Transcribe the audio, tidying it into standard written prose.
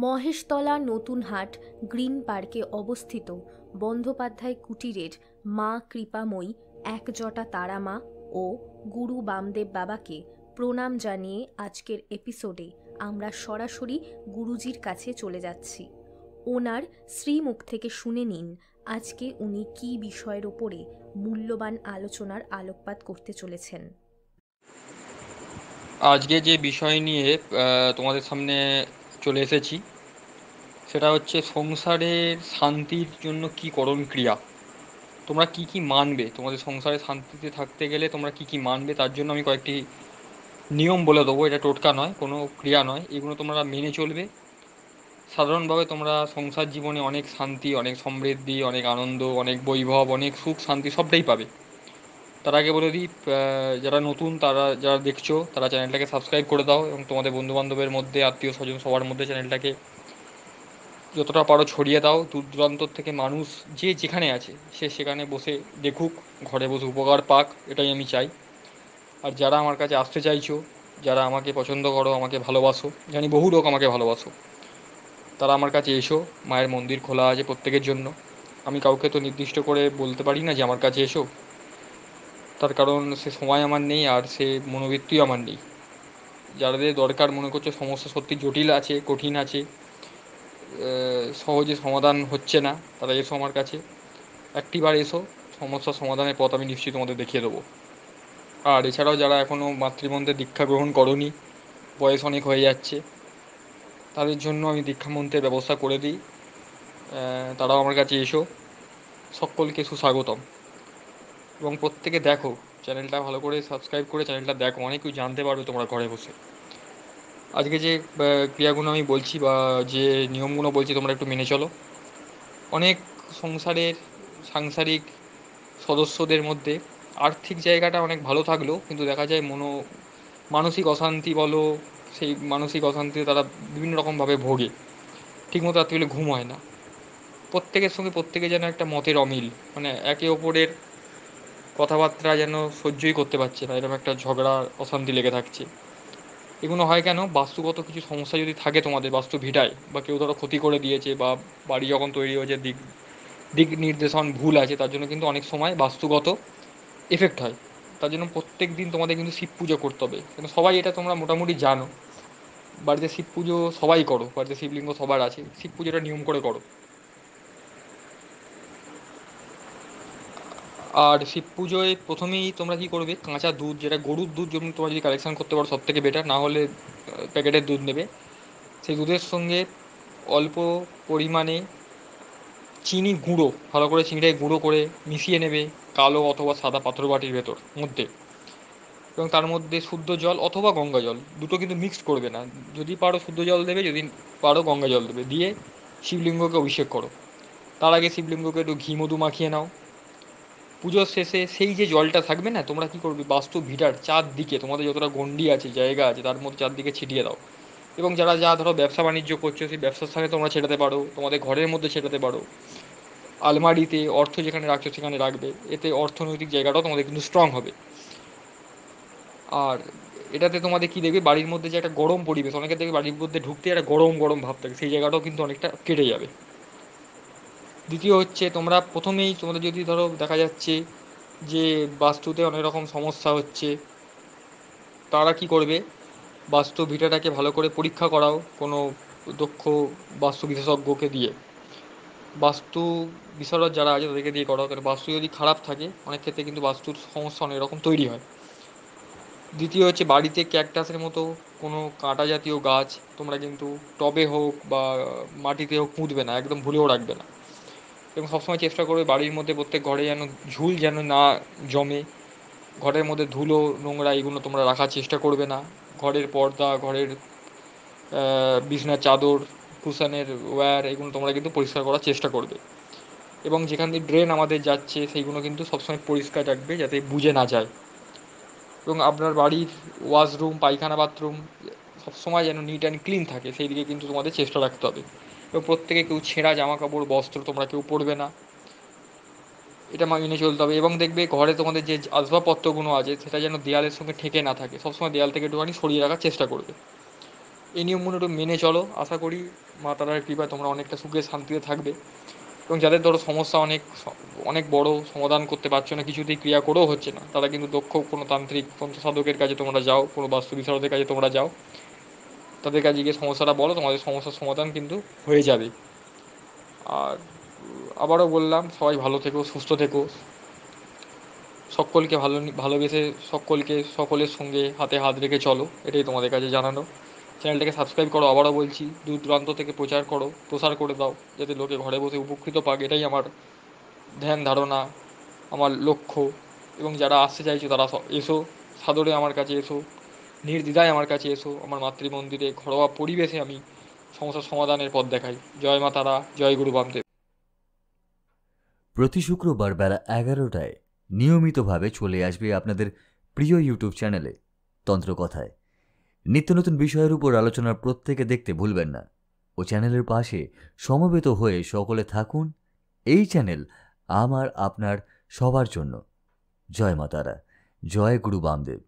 Maheshtala Natunhat green পার্কে অবস্থিত বন্দ্যোপাধ্যায় কুটিরের মা কৃপাময়ী একজটা তারামা ও গুরু বামদেব বাবাকে প্রণাম জানিয়ে আজকের এপিসোডে আমরা সরাসরি গুরুজির কাছে চলে যাচ্ছি। ওনার শ্রীমুখ থেকে শুনে নিন আজকে উনি কী বিষয়ের ওপরে মূল্যবান আলোচনার আলোকপাত করতে চলেছেন। আজকে যে বিষয় নিয়ে তোমাদের সামনে চলে এসেছি সেটা হচ্ছে সংসারের শান্তির জন্য কি করণ ক্রিয়া। তোমরা কি কি মানবে, তোমাদের সংসারে শান্তিতে থাকতে গেলে তোমরা কি কি মানবে, তার জন্য আমি কয়েকটি নিয়ম বলে দেবো। এটা টোটকা নয়, কোনো ক্রিয়া নয়, এগুলো তোমরা মেনে চলবে। সাধারণভাবে তোমরা সংসার জীবনে অনেক শান্তি, অনেক সমৃদ্ধি, অনেক আনন্দ, অনেক বৈভব, অনেক সুখ শান্তি সবটাই পাবে। তার আগে বলে দিই, যারা নতুন, তারা যারা দেখছো তারা চ্যানেলটাকে সাবস্ক্রাইব করে দাও এবং তোমাদের বন্ধুবান্ধবের মধ্যে, আত্মীয় স্বজন সবার মধ্যে চ্যানেলটাকে যতটা পারো ছড়িয়ে দাও। দূর দূরান্তর থেকে মানুষ যে যেখানে আছে সে সেখানে বসে দেখুক, ঘরে বসে উপকার পাক, এটাই আমি চাই। আর যারা আমার কাছে আসতে চাইছো, যারা আমাকে পছন্দ করো, আমাকে ভালোবাসো, জানি বহু লোক আমাকে ভালোবাসো, তারা আমার কাছে এসো। মায়ের মন্দির খোলা আছে প্রত্যেকের জন্য। আমি কাউকে তো নির্দিষ্ট করে বলতে পারি না যে আমার কাছে এসো, তার কারণ সে সময় আমার নেই আর সে মনোবৃত্তিও আমার নেই। যাদের দরকার, মনে করছে সমস্যা সত্যি জটিল আছে, কঠিন আছে, সহজে সমাধান হচ্ছে না, তারা এসো আমার কাছে। একটিবার এসো, সমস্যার সমাধানের পথ আমি নিশ্চয়ই তোমাদের দেখিয়ে দেবো। আর এছাড়াও যারা এখনও মাতৃমন্ত্রে দীক্ষা গ্রহণ করনি, বয়স অনেক হয়ে যাচ্ছে, তাদের জন্য আমি দীক্ষামন্ত্রের ব্যবস্থা করে দিই। তারাও আমার কাছে এসো। সকলকে সুস্বাগতম। এবং প্রত্যেকে দেখো, চ্যানেলটা ভালো করে সাবস্ক্রাইব করে চ্যানেলটা দেখো, অনেক কিছু জানতে পারবে তোমরা ঘরে বসে। আজকে যে ক্রিয়াগুলো আমি বলছি বা যে নিয়মগুলো বলছি তোমরা একটু মেনে চলো। অনেক সংসারের সাংসারিক সদস্যদের মধ্যে আর্থিক জায়গাটা অনেক ভালো থাকলেও কিন্তু দেখা যায় মানসিক অশান্তি বলো, সেই মানসিক অশান্তিতে তারা বিভিন্ন রকমভাবে ভোগে। ঠিকমতো রাত্রিবেলা ঘুম হয় না। প্রত্যেকের সঙ্গে প্রত্যেকে যেন একটা মতের অমিল, মানে একে অপরের কথাবার্তা যেন সহ্যই করতে পারছে না, এরকম একটা ঝগড়া অশান্তি লেগে থাকছে। এগুলো হয় কেন? বাস্তুগত কিছু সমস্যা যদি থাকে তোমাদের বাস্তু ভিটায়, বা কেউ ধরো ক্ষতি করে দিয়েছে, বা বাড়ি যখন তৈরি হয়েছে দিক দিক নির্দেশন ভুল আছে, তার জন্য কিন্তু অনেক সময় বাস্তুগত এফেক্ট হয়। তার জন্য প্রত্যেক দিন তোমাদের কিন্তু শিব পুজো করতে হবে। কিন্তু সবাই এটা তোমরা মোটামুটি জানো, বাড়িতে শিব পুজো সবাই করো, বাড়িতে শিবলিঙ্গ সবার আছে, শিব পুজোটা নিয়ম করে করো। আর শিব পুজোয় প্রথমেই তোমরা কী করবে, কাঁচা দুধ, যেটা গরুর দুধ, যেমন তোমরা যদি কালেকশন করতে পারো সব থেকে বেটার, না হলে প্যাকেটের দুধ নেবে। সেই দুধের সঙ্গে অল্প পরিমাণে চিনি গুঁড়ো, ভালো করে চিনিটাকে গুঁড়ো করে মিশিয়ে নেবে কালো অথবা সাদা পাথর বাটির ভেতর মধ্যে। এবং তার মধ্যে শুদ্ধ জল অথবা গঙ্গা জল, দুটো কিন্তু মিক্সড করবে না। যদি পারো শুদ্ধ জল দেবে, যদি পারো গঙ্গা জল দেবে, দিয়ে শিবলিঙ্গকে অভিষেক করো। তার আগে শিবলিঙ্গকে একটু ঘি মধু মাখিয়ে নাও। পুজোর শেষে সেই যে জলটা থাকবে না, তোমরা কী করবে, বাস্তু ভিটার চারদিকে তোমাদের যতটা গণ্ডি আছে, জায়গা আছে, তার মধ্যে চারদিকে ছিটিয়ে দাও। এবং যারা যা ধরো ব্যবসা বাণিজ্য করছো, সেই ব্যবসার স্থানে তোমরা ছেটাতে পারো, তোমাদের ঘরের মধ্যে ছেটাতে পারো, আলমারিতে অর্থ যেখানে রাখছো সেখানে রাখবে। এতে অর্থনৈতিক জায়গাটাও তোমাদের কিন্তু স্ট্রং হবে। আর এটাতে তোমাদের কী দেখবে, বাড়ির মধ্যে যে একটা গরম পরিবেশ, অনেকে দেখবে বাড়ির মধ্যে ঢুকতে একটা গরম গরম ভাব থাকে, সেই জায়গাটাও কিন্তু অনেকটা কেটে যাবে। দ্বিতীয় হচ্ছে, তোমরা প্রথমেই তোমাদের যদি ধরো দেখা যাচ্ছে যে বাস্তুতে অনেক রকম সমস্যা হচ্ছে, তারা কি করবে, বাস্তু ভিটাটাকে ভালো করে পরীক্ষা করাও কোনো দক্ষ বাস্তু বিশেষজ্ঞকে দিয়ে। বাস্তু বিশারদ যারা আছে তাদেরকে দিয়ে করাও, কারণ বাস্তু যদি খারাপ থাকে অনেক ক্ষেত্রে কিন্তু বাস্তুর সমস্যা অনেক রকম তৈরি হয়। দ্বিতীয় হচ্ছে, বাড়িতে ক্যাকটাসের মতো কোনো কাঁটা জাতীয় গাছ তোমরা কিন্তু টবে হোক বা মাটিতে হোক পুঁতবে না, একদম ভুলেও রাখবে না। এবং সবসময় চেষ্টা করবে বাড়ির মধ্যে প্রত্যেক ঘরে যেন ঝুল যেন না জমে, ঘরের মধ্যে ধুলো নোংরা এগুলো তোমরা রাখার চেষ্টা করবে না। ঘরের পর্দা, ঘরের বিছনার চাদর, কুশনের ওয়্যার, এগুলো তোমরা কিন্তু পরিষ্কার করার চেষ্টা করবে। এবং যেখান দিয়ে ড্রেন আমাদের যাচ্ছে সেইগুলো কিন্তু সবসময় পরিষ্কার রাখবে, যাতে বুজে না যায়। এবং আপনার বাড়ির ওয়াশরুম, পায়খানা, বাথরুম সবসময় যেন নিট অ্যান্ড ক্লিন থাকে, সেই দিকে কিন্তু তোমাদের চেষ্টা রাখতে হবে। এবং প্রত্যেকে কেউ ছেঁড়া জামা কাপড় বস্ত্র তোমরা কেউ পরবে না, এটা মেনে চলতে হবে। এবং দেখবে ঘরে তোমাদের যে আসবাবপত্রগুলো আছে সেটা যেন দেয়ালের সঙ্গে ঠেকে না থাকে, সবসময় দেয়াল থেকে একটুখানি সরিয়ে রাখার চেষ্টা করবে। এই নিয়মগুলো একটু মেনে চলো, আশা করি মা তারার কৃপায় তোমরা অনেকটা সুখে শান্তিতে থাকবে। এবং যাদের ধরো সমস্যা অনেক বড়, সমাধান করতে পারছো না, কিছুতেই ক্রিয়া করেও হচ্ছে না, তারা কিন্তু দক্ষ কোনো তান্ত্রিক তন্ত্র সাধকের কাছে তোমরা যাও, কোনো বাস্তু বিশারদের কাছে তোমরা যাও, তাদের কাছে গিয়ে সমস্যাটা বলো, তোমাদের সমস্যার সমাধান কিন্তু হয়ে যাবে। আর আবারও বললাম, সবাই ভালো থেকো, সুস্থ থেকো, সকলকে ভালোবেসে সকলের সঙ্গে হাতে হাত রেখে চলো, এটাই তোমাদের কাছে জানানো। চ্যানেলটাকে সাবস্ক্রাইব করো, আবারও বলছি, দূর দূরান্ত থেকে প্রসার করে দাও, যাতে লোকে ঘরে বসে উপকৃত পাক, এটাই আমার ধ্যান ধারণা, আমার লক্ষ্য। এবং যারা আসতে চাইছো তারা এসো, সাদরে আমার কাছে এসো, নির্দ্বিধায় আমার কাছে এসো। আমার মাতৃমন্দিরে ঘরোয়া পরিবেশে আমি সমস্যার সমাধানের পথ দেখাই। জয় মা তারা, জয় গুরু বামদেব। প্রতি শুক্রবার বেলা 11টায় নিয়মিতভাবে চলে আসবে আপনাদের প্রিয় ইউটিউব চ্যানেলে তন্ত্রকথায়। নিত্য নতুন বিষয়ের উপর আলোচনার প্রত্যেকে দেখতে ভুলবেন না ও চ্যানেলের পাশে সমবেত হয়ে সকলে থাকুন। এই চ্যানেল আমার আপনার সবার জন্য। জয় মা তারা, জয় গুরু বামদেব।